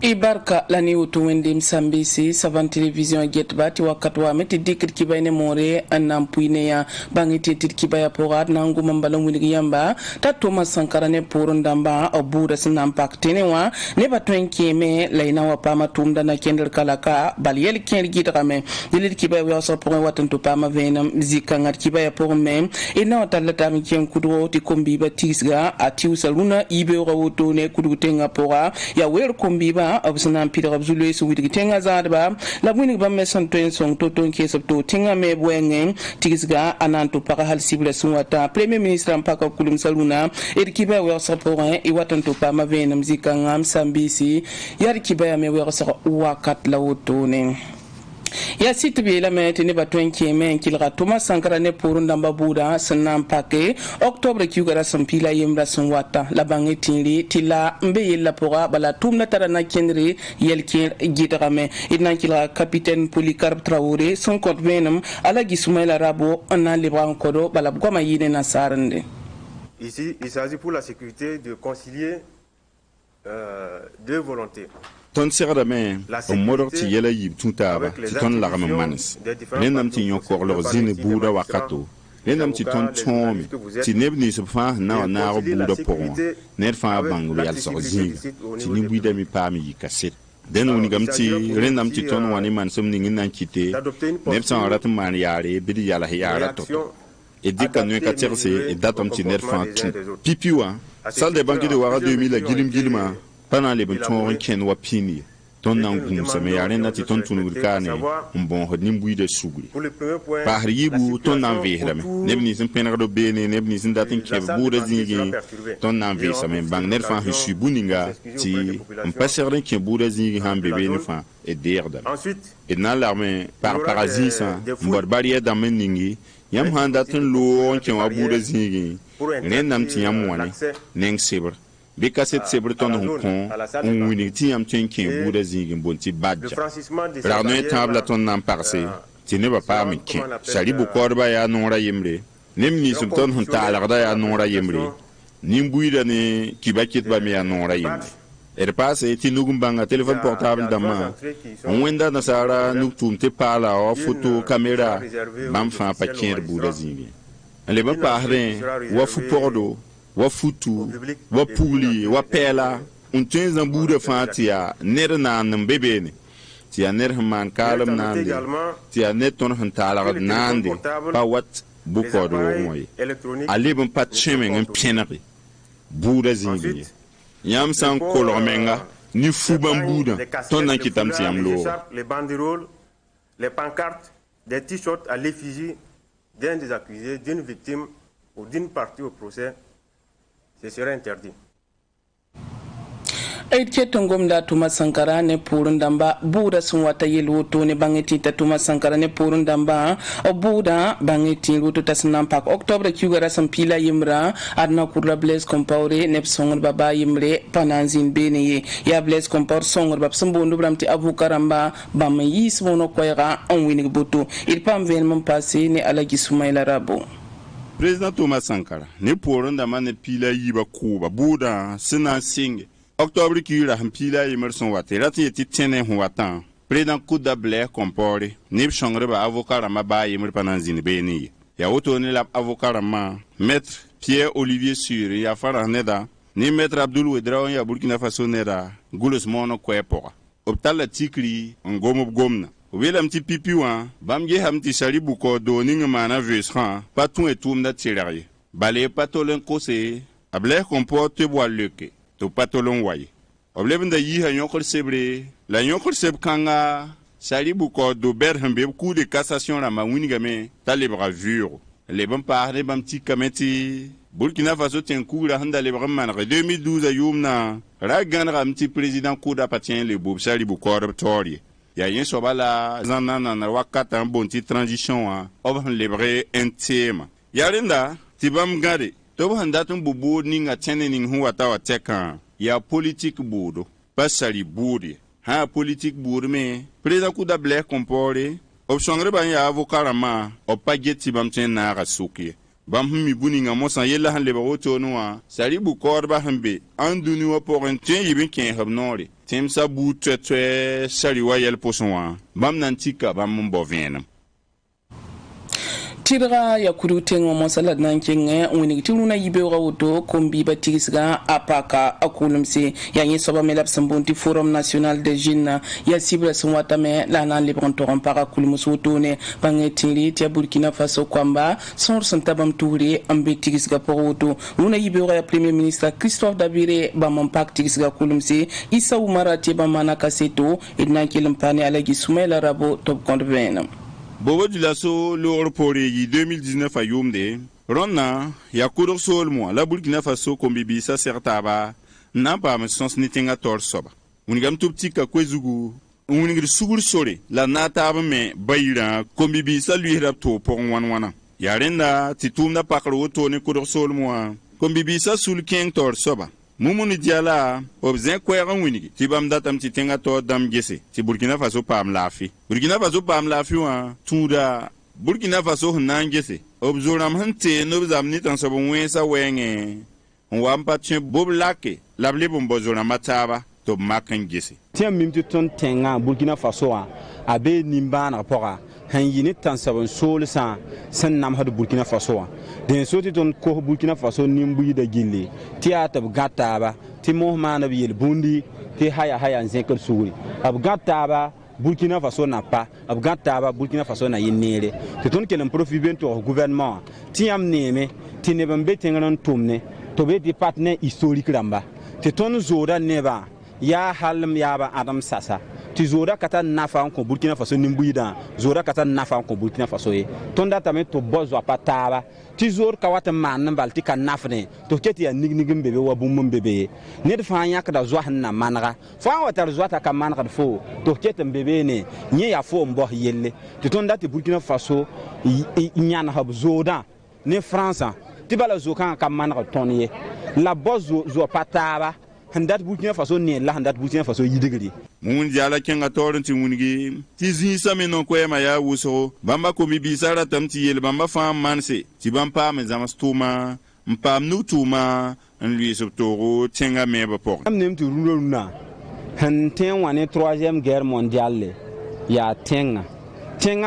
Ibarka la ni utu wendim sambisi savan television getba ti wakat wa meti dikit kibay ne more anam puine ya bangi titit kibaya porat nangu mambalong wini yamba ta Thomas Sankara ne purun damba obura sinam paktene wa ne batwen keme laina wa pama tumda na kendel kalaka baliyel ken gitrame dilit kibay wa so pour watan to pama venam zika ngat kibaya pour mem ina watalata mi ken kudro ti kombi batisga ati usaluna ibe rawoto ne kudu tenga pora ya wer kombi ba absana pira abzulu su widi tenga zadba la wini ba mesan to song to ton kesop to tenga me bwenge tigisga ananto para hal sibla sunwata premier ministre ampaka kulum saluna edikiba wa sapora e watanto pa ma venam zika ngam sambisi yar kiba me wa sa wakat la wotone ya sitbi la mete ne batwen keme kilra Thomas Sankara ne purun damba buda sanam pake octobre kyugara sampila yemra sunwata la bangi tinri tila mbe yella pora bala tumna tarana kenri yelkin gidrame idna kilra capitaine Polycarpe Traoré son compte venam ala gismaila rabo ana libran kodo bala goma yine na sarande. Ici il s'agit pour la sécurité de concilier deux volontés. Ton serame o modor ti yela yib tutaba ti ton lagam manis lenam ti nyokor lo zine buda wakato lenam ti ton tomi ti nebni so fa na buda pon ner fa bang yal so zine ti ni buida mi pami yikaset den woni gam ti lenam ti ton wani man som ni nan kite ner sa rat man yare bidi yala yara to e dika no ka terse e datam ti ner fa pipiwa sal de banque de wara 2000 gilim gilma pendant les bons ken wa pini ton nangum sa me yare na ti ton tunu kane bon hodni mbui de sugri par yibu ton nan vehrame nebni sin penado bene nebni sin datin ke buda zingi ton nan ve sa me bang ner fa hisu buninga ti on passerin ke buda zingi han bebe ne fa et derda et na l'armée par parasite mbor barrière dans meningi yam handatin lo ke wa buda zingi nenam ti yam wani neng seber Bika set sebreton hon on winiti am tjenkin buda zingin bonti badja. Rarno table ton nan parse, ti ne va pas minkin. Sali bu korba ya nora yemre. Nem ni subton hon talarda ya nora yemre. Nimbuida ne kibakit ba me ya nora yemre. Passe ti nugum banga téléphone portable dama. On wenda na sara nuktum te pala o photo caméra bam fa pa kien buda zingin. Le ba parren wa fu pordo wa futu wa puli wa pela tien zambuda fatia ner nan bebene ti aner man kalam nande ti anet ton hantala nande pa wat bukodo moy alibon pat chemin en pienari buda zingi yam san kolormenga ni fubambuda ton nan kitam ti am lo les banderoles les pancartes des t-shirts à l'effigie d'un des accusés d'une victime ou d'une partie au procès. Ce serait interdit. Aitke tongom da Thomas Sankara ne purun damba buda sun wata yelu to ne bangeti ta Thomas Sankara ne purun damba o buda bangeti luto tasnam pak octobre kyugara sampila yimra adna kurla Blaise Compaoré ne songor baba yimre pananzin beneye ya Blaise Compaoré songor bab sambondu bramti abu karamba bam yis mono koyra on winig butu il pam ven mon passé ne alagi Soumaïla Rabo. Président Thomas Sankara ne purun damba ne pila yiba kuba buda sinan singe octobre qui la pila emerson wate rati ti tene huatan président kuda Blaise Compaoré ne changre ba avocat rama ba yemer pananzin beni ya woto ne la avocat rama maître Pierre Olivier Sur ya fara neda ni maître Abdoul Wedra ya Burkina Faso neda gulos mono kwepo optal la tikri ngomo gomna welam ti pipiwa bamge hamti salibu ko do ninga mana vesran patun etum na tirari balé patolen kose Blaise Compaoré te bois leke to patolon waye oblebenda yi ha nyokol sebre la nyokol seb kanga salibu ko do berhambe coup de cassation la mawiniga me tale bravure les bons parler bam ti kameti Burkina Faso tien coup la handa le bramman 2012 ayumna ragan ramti président coup d'appartient le bob salibu ko tori ya yen so bala zanana na wakata un bon ti transition of lebre intime yarinda tibam gade to handa tun bubu ninga tene ning huwa tawa teka ya politique budo pasali budi ha politique budo me président kuda Blaise Compaoré option ban ya avocat rama o pageti bam ten na rasuki bam mi buninga mo san yella han leba woto noa sari bu korba hambe anduni wa porin tin yibin ken habnori tim sa bu twe sari wa yel posonwa bam nantika bam mbo venam Tidra ya kudu tengo mosala nankenge wini tiluna yibe woto kombi batisga apaka akulumsi ya nyesoba melap sambonti Forum National des Jeunes ya sibra sonwatame la nan librantoron para kulmusutone bangetili tia Burkina Faso kwamba son santabam touri ambe tigisga poroto una yibe ya Premier Ministre Christophe Dabire bamampak tigisga kulumsi Issa Oumara tiba mana kaseto idnankilmpane alagi Soumaïla Rabo top convena Bobo du lasso l'or pour 2019 à Yomde, Ronna, Yakoudor Sol moi, la Burkina Faso kombibi sa certaba, n'a pas me sens n'étinga torsoba. Unigam tout petit kakwezugu, unigri sugur sore, la nataba me baïra, kombibi sa lui rapto pour wana. Yarenda, titum na pakro tone koudor sol moi, kombibi sa sul king torsoba. Mumuni diala obzen kwera winigi tibam datam titenga to dam gese ti Burkina Faso pam lafi wa tuda Burkina Faso nan gese obzoram hante no zamni tan sabon wensa wenge on patchen bob lake lable bombo zona mataba to makan gese tiam mimti ton tenga Burkina Faso abe nimbana pora han yini tan sabon sol san nam hadu Burkina Faso den soti ton ko Burkina Faso nimbu da gille tiata gata ba ti mohmana bi yel bundi ti haya nzekel suri ab gata ba Burkina Faso n'a pas ab gata ba Burkina Faso na yinere te ton kelen profit bento gouvernement ti am neme ti ne bambe tenganon tumne to be di partenaire historique ramba te ton zoda neba ya halm yaba adam sasa ti zora kata nafa ko Burkina Faso nimbuida zora kata nafa ko Burkina Faso e tonda tame to bozo pataba ti zor kawata man balti kan nafne to keti ya nignigim bebe wa bumum bebe ne fa nya kada zo hanna manara fa wata zo ta kan manara fo to ketem bebe ne nye ya fo mbo yelle ti tonda ti Burkina Faso nyana hab zoda ne France ti bala zo kan manara tonye la bozo zo pataba handat Burkina Faso ne la handat Burkina Faso yidigri mun jala kenga torrenti mungi ti zinsa menon ko ma ya wuso bamba ko mi bisara tamti yel bamba fam manse ti bamba me zamastuma mpam nutuma en lui sobtoro tenga meba por am nem tu runa han ten wane 3e guerre mondiale ya tenga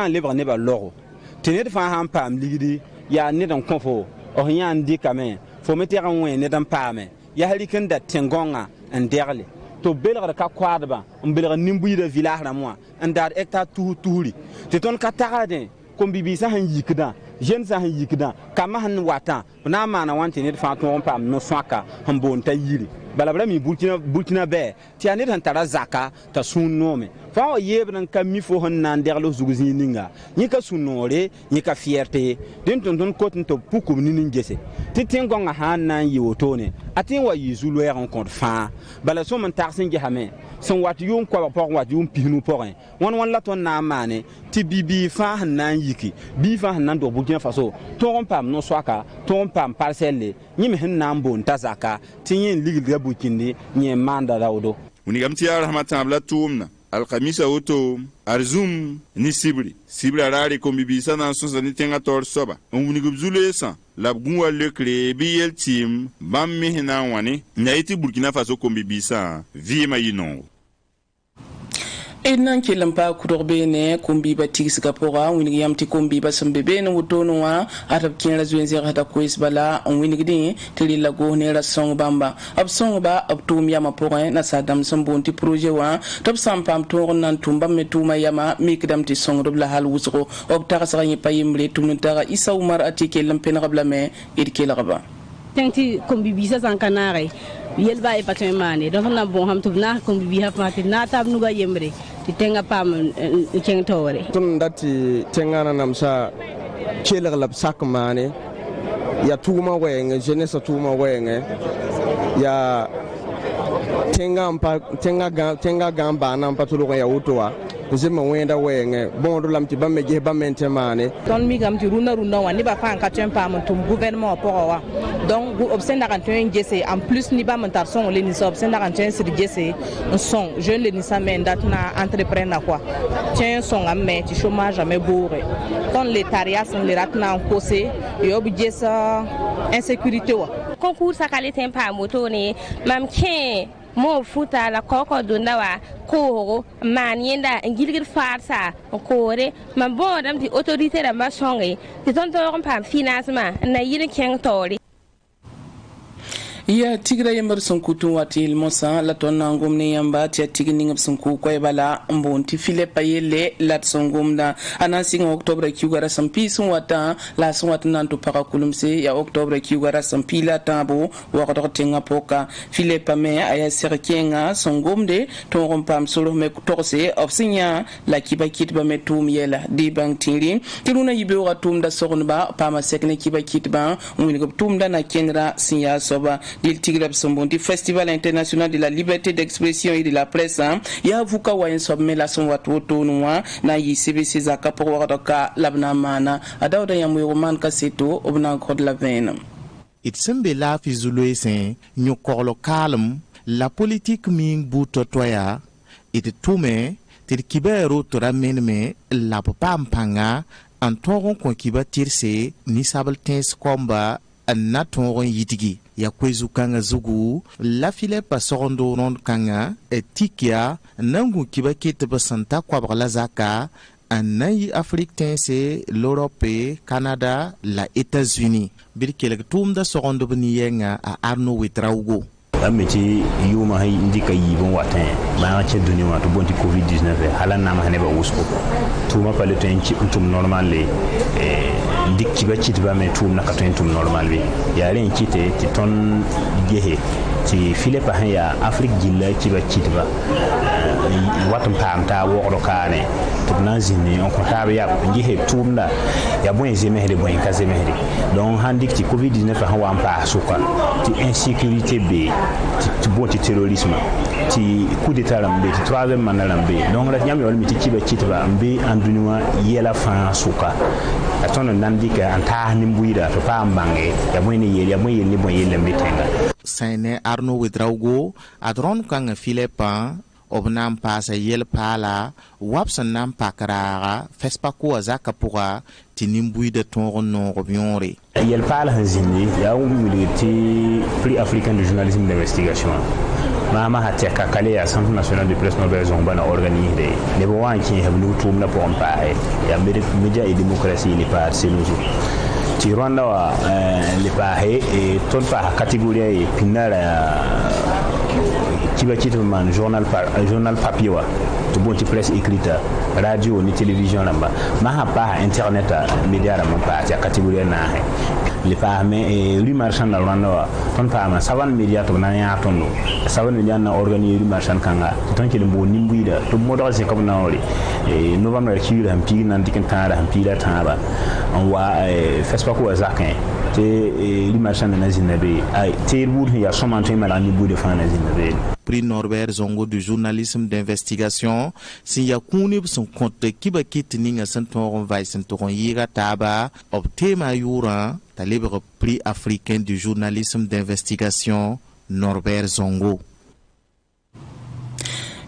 le ne ba logo tenet fa han pam ligidi ya ne dan konfo o nyan di kame fo metera wen ne dan pame ya halikan da tengonga en derle to belga ka kwadba belga nimbuyi da village na moi andar hectare tuuri te ton ka tagade kom bibi sa han yikda jen sa han yikda kama han wata na mana wante ne fa to pam no swaka han bon ta yiri balabra mi Burkina be ti anet han tara zaka ta sunnome fa o yebran kam mi fo han nan derlo zuguzi ninga ni ka sunnore ni ka fierté den ton kotin to pukum ni ngese ti tingonga han nan yotone atin wa yizulu ya rencontre fa bala so man tarsin jahame son wat yum ko por wat yum pinu porin won la ton na mane ti bibi fa han nan yiki bi fa han nan do Burkina Faso to pam no swaka to pam parcelle ni me han nan bon tazaka tin yin ligil Burkindi ni manda daudo unigam ti rahmatan bla tumna alkamisa auto arzum ni sibri arari kombibi sana sonsa ni tenga tor soba unigum zulesa labgunwa lekre biyel team bam mihina wani nyaiti Burkina Faso kombibi sa vima yinongo Enan kelam pa kudorbe ne kombi ba tigis kapora wini yamti kombi ba sambebe ne wotono wa atab kinra zuenzer hata kois bala on wini gidi tili lago ne ra song bamba ab song ba ab tum yama pora na sadam sambonti projet wa tab sampam to nan tumba metuma yama mikdam ti song dobla hal wusro ob tarasa ni payimre tumnutara Issa Oumar atike lampena qabla me idkela qaba tanti kombi bisa sankanare yel ba e patin mane donc na bon ham tubna kombi bi ha fati na tab nuga yemre ti tenga pam ceng tore tun dati tenga na namsa keler lab sak mane ya tuma wenge jeunesse tuma wenge ya tenga gamba na mpatulo ya utoa zema wenda wenge bon do lamti bamme je bamme temane ton mi gam ti runa wani ba fan ka tempa mon tum gouvernement pour wa donc obsen darantoin jesse en plus ni ba mentar son le ni so obsen darantoin sur jesse son jeune le ni sa men datna entrepreneur quoi tien son amme ti chômage jamais bourré ton l'étariat son le ratna en cosé et objesse insécurité wa concours sa qualité pa moto ne mam ken mo futa la koko dondawa ko man yenda ngilgir farsa kore man bon dam di autorité da masonge ti ton to pam financement na yin ken tori ya tigra yambar son kutu wati ilmosa la tonna ngomne yamba tia tigni ngam son ku koy bala mbonti file payele lat son gomda anansi ng octobre ki gara sampi son wata la son wata nanto para kulumse ya octobre ki gara sampi la tabo wa ko tenga poka file pame aya serkenga son gomde ton rompam solo me torse ofsinya la kibakit ba metum yela di bangtiri tiluna yibe wa tum da sornba pama sekne kibakit ba mun ko tum da na kenra sinya soba dil tigrab sombondi festival international de la liberté d'expression et de la presse ya vuka wa en somme la son watu tonwa na yi CBC zaka pour wadoka labna mana adawda yamu roman kaseto obna kod la vena it sembe la fizulwe sen nyokolo kalm la politique min buto toya it tume tir kibero to ramenme la pampanga antoron kon kiba tirse ni sabal tens komba anaton yitigi ya kwezu kanga zugu la file pa sorondo non kanga etikia nangu kiba kete basanta kwa bala zaka anayi Afrique tense l'Europe Canada la États-Unis birkele tumda sorondo bniyenga a Arno Wetraugo ameti yuma hay indika yibon watin ba ci duni wato bonti covid-19 halana ma haneba wusko tuma pale tenci tum normal le dikki ba ci ba me tum na tum normal be yare en kite ti ton gehe ti file pa ya Afrique jilla ci ba watum pamta wokdo kane tubna zinni on ko tabe ya gehe tumda ya bon zemehde bon kazemehde donc handik ti covid-19 ha wa pa suka ti insécurité be ti bon ti terrorisme ti coup d'état lambe ti troisième mandat lambe donc la nyam yol mi ti kiba kitba mbe andunwa yela fa suka atono nandika anta nimbuira to pa mbange ya bon yeli ni bon yeli lambe tenga Saine Arno Wedraugo adron kanga Philippe obnam pasa yel pala wapsan nam pakaraga fespa ko azaka pura tinimbuy de ton non robionre yel pala hanzini ya umiliti prix africain de journalisme d'investigation mama hateka kale ya centre national de presse Norbert Zongo na organisé les bon qui hebnu tum na pour pae ya média et démocratie ni par selozo ti Rwanda wa le pae et ton pa catégorie pinara kiba man journal papier wa to bonti presse écrite radio ni télévision lamba ma pa internet média la pa ta catégorie na le pa mais rue marchand dans Rwanda wa ton pa ma savan média to na ya tondo savan média na organiser rue marchand kanga ton ki le bo nimbuida to modo c'est comme na ori et novembre ki le hampi nan dikin tara hampi la tara on wa Facebook wa zakin te rue marchand na zinabe ai te bout ya somanté malani bout de fan na zinabe prix Norbert Zongo du journalisme d'investigation si yakuni son compte kiba kitninga santoron vai santoron yira taba obtema yura talibre prix africain du journalisme d'investigation Norbert Zongo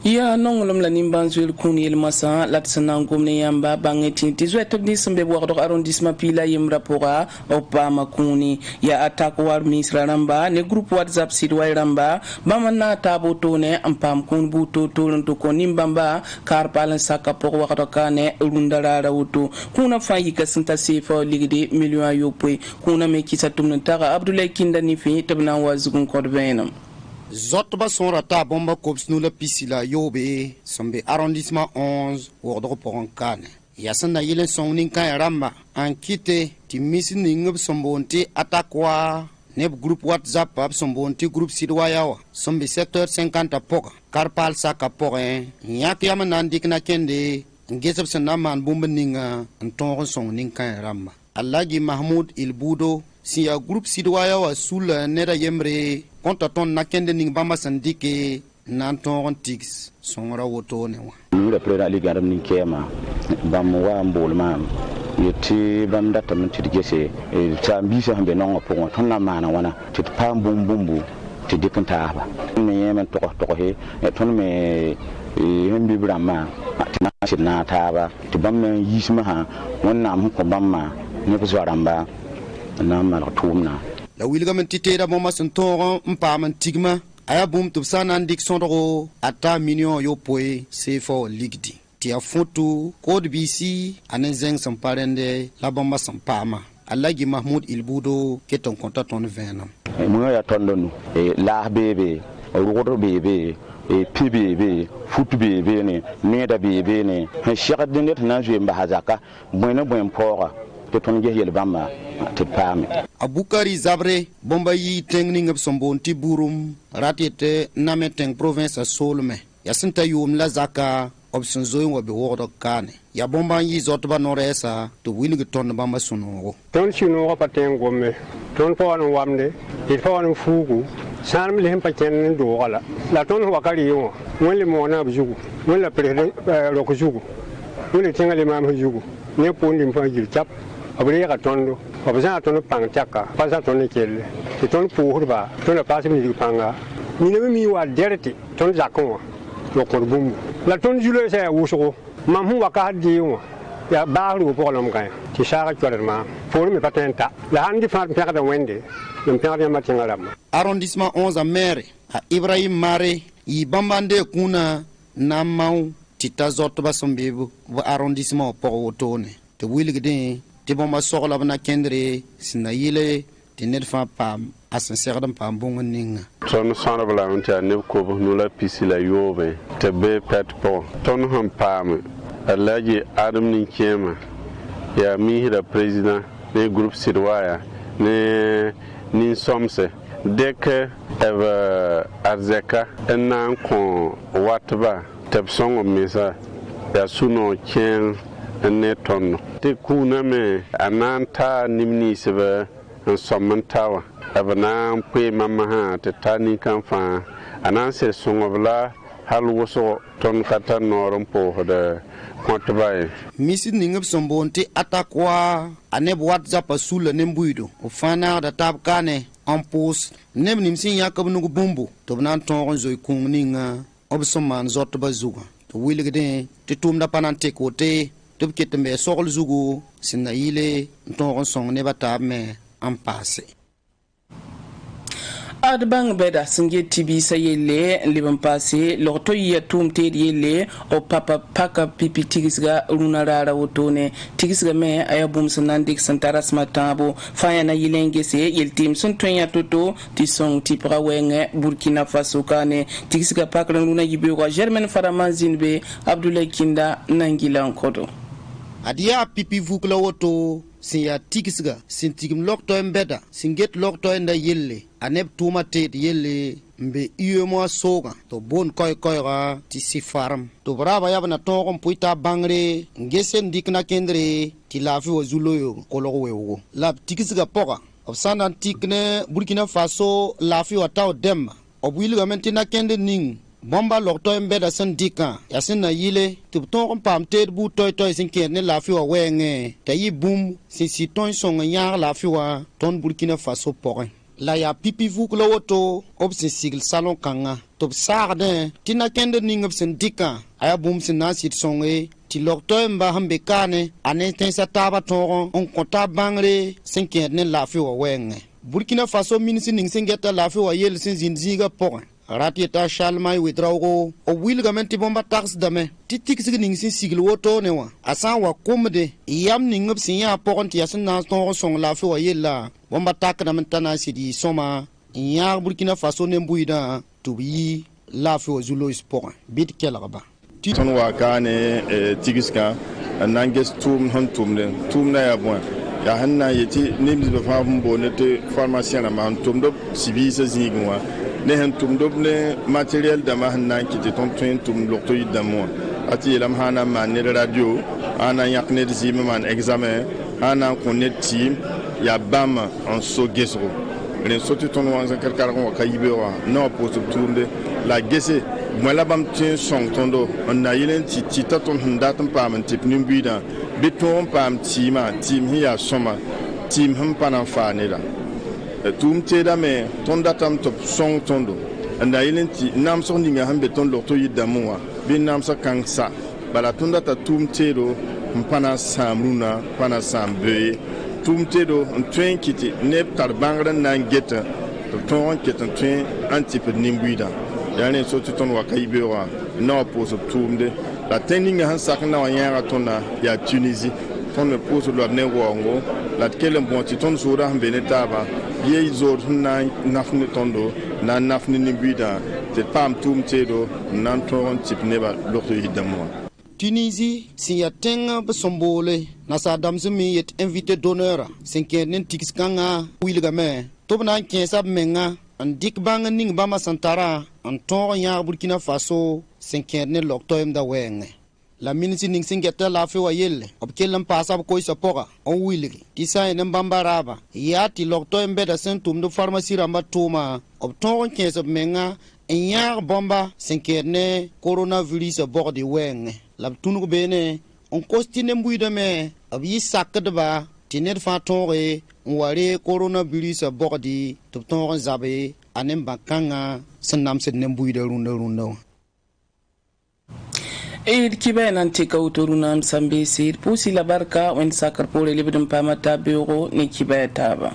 ya nongolom la nimbanzul kuni el masa latsana ngomne yamba bangeti tizwet ni sembe bordo arrondissement pila yim rapora opama kuni ya attaque war misra ramba ne groupe WhatsApp sidwa ramba bamana tabo tone ampam kun buto tolon to konimbamba kar palan saka por wakto kane rundara rawto kuna fayi kasinta sefa ligide million yopwe kuna me kisatum taga Abdoulaye Kindani fi tabna wazugun kodbenam Zotba son rata bomba kopsnula pisila yobe sombe arrondissement 11 wordro porankane yasana yele songnin kan ramba ankite timisi ningub sombonti atakwa neb groupe WhatsApp ab sombonti groupe sidwayawa sombe 7h50 poka karpal saka porin yak yamana ndikna kende ngesab sanaman bombeninga ntongo songnin kan ramba Alagi Mahmoud Ilbudo siya groupe sidwayawa sul nera yemre konta ton nakende ning bamba sandike nanton tix songra woto ne wa nous le président ligaram ni kema bam wa mbol mam yeti bam data min ti gese ta mbisa hambe non ko ton na mana wana ti pam bum bumbu ti dikanta ba me yemen to he ton me hembi brama ti na ta ba ti bam me yisma ha wonna am ko bamma ne ko zaramba na mal tumna la wilgamen ti tera bo masun to mpam tigma aya bum tu sanan dik sondro ata million yo poe C4 ligdi ti afontu code BC anenzeng samparende la bomba sampama alagi Mahmoud Ilbudo keton konta ton venam mo ya tondonu la bebe rodo bebe PBB foot bebe ne meda bebe ne shaqad net na je mba hazaka moyna boyen pora to ton je yel bamba te pame Abukari Zabre bomba yi tengning ab sombon ti burum ratete nameteng province solme yasinta yum la zaka option zoy wa be wodo kane ya bomba yi zotba noresa to wingi ton bamba suno ton chino pa tengome ton po an wamde il po an fugu sanam le pa ken do wala la ton wakari yo wele mo na bujugu wala pre ro ko jugu wele tengale mam jugu ne pondi fa jil chap abri ka tondo obza ton pang chaka pasa ton kelle ti ton puhurba ton pasa mi panga ni ne mi wa dereti ton zakon lo korbum la ton julo se wuso mam waka diwo ya baaru ko lom kan ti sara kwarma pour me patenta la handi fa perde wende le perde matingalam arrondissement 11 a maire a Ibrahim Mare yi bambande kuna na mau tita zotba sombebu wa arrondissement pour wotone te wilgde te bomba sogla bana kendre sina yile te nerfa pam asenserdan pam bonga ninga ton sonabla unta ne ko nula pisila yobe te be pet po ton ham pam alaji adam nin kema ya mihira president ne groupe sirwaya ne nin somse dek eva arzeka nan ko watba tabsongo mesa ya suno ken ne ton te kuna me ananta nimni sebe en somantawa abana pe mama ha te tani kan fa anan se songobla hal woso ton kata noron po de kontbaye misi ningab sombonte atakwa aneb whatsapp asula nembuido ofana da tabkane en pos nem nimsin yakab nugo bumbu to nan ton zoy kungninga obsoman zot bazuga to wiligde te tumda panante kote to ketembe sogol zugo sinna yile ton song ne batab me en passé Adbang beda singe tibi sayele liban passé lorto ya tumte yele o papa paka pipi tigisga runarara wotone tigisga me ayabum sanandik santaras matabo fayana yilenge se yeltim son tonya toto ti song ti prawenge Burkina Faso kane tigisga pakra runa yibe ko Germaine Faramanzinbe Abdoulaye Kinda Nangila Nkodo adia pipi vukla woto sin ya tigisga sin tigim lokto embeda sin get lokto enda yelle aneb tuma tet yelle mbe mo soga to bon koy ga ti sifaram to braba yabna to puita bangre ngesen dikna kendre ti lafi wo zuloyo kolo wewo lab tigisga poga obsanan tikne Burkina Faso lafi wa taw dem obwilga mentina kende ning bomba lokto embeda san dika yasin na yile tubton pam ted bu toy sin kene lafi wa wenge tayi bum sin si ton son nyar lafi wa ton Burkina Faso porin la ya pipi vuklo woto obsin sigil salon kanga tob sarde tina kende ning obsin dika aya bum sin na sit songe ti lokto mba hambe kane ane ten sa taba ton on konta bangre sin kene lafi wa wenge Burkina Faso minisi ning sin geta lafi wa yel sin zinziga porin ratieta shalmai widrago o wilgamenti bomba tax dame titik signing sin sigil woto newa asan wa komde yam ningop sin ya pokonti yasin na ton song la fi wa yella bomba tak na mentana sidi soma ya Burkina Faso nembuida tubi la fi wa zulo sport bit kelaba ton wa kane tigiska nanges tum na ya bon ya hanna yeti nemis be fa bonete pharmacien na man tumdo sibi sa zingwa ne hen tum dobne matériel da mahna ki te ton tum lokto yidamo ati lam hana man ne radio ana yakne zim man examen ana konet team ya bam en so gesro ne sotu ton wanza karkar ko kayibewa no post tourne la gese moi la bam tien song tondo on na yelen ti taton ndatam pam tip nimbuida beton pam tima tim hiya soma tim hum panan fanela tum teda me ton datam top song tondo anda yelenti nam so ninga hambe ton lokto yidamuwa bin nam sa kansa bala ton data tum tedo mpana samruna pana sambe tum tedo ntwen kiti nep tar bangran nan geta ton ketan twen antip nimbuida yani so ton wakaibewa no poso tumde la tendinga han sakna wa yara tonna ya Tunisie ton me poso lo ne wongo la kelen bon ti ton sura mbene taba ye zor na nafne tondo na nafne nimbuida te pam tum tedo nan ton tip neba lokto hidamo Tunisie si ya tenga besombole na Saddam Zumi yet invité d'honneur sinken tikskanga wilgame tobna kensa menga andik bang ning bama santara anton ya Burkina Faso sinken loktoem da wenge la minisi ning singeta la fe wayel obkelam pasa ko isapora on wilgi tisa en bambaraba ya ti loktoem beda sentum do pharmacie ramba toma obton kensa menga en bomba sinken coronavirus borde wenge la tunug bene on kostine mbuida me abi sakadba tiner fa tore on ware coronavirus bogdi to ton zabe anem bakanga sanam sen mbuida runda kiba nan tika utoruna msambe sir pusi la barka wen sakar pole libdum pamata biro ni kiba taba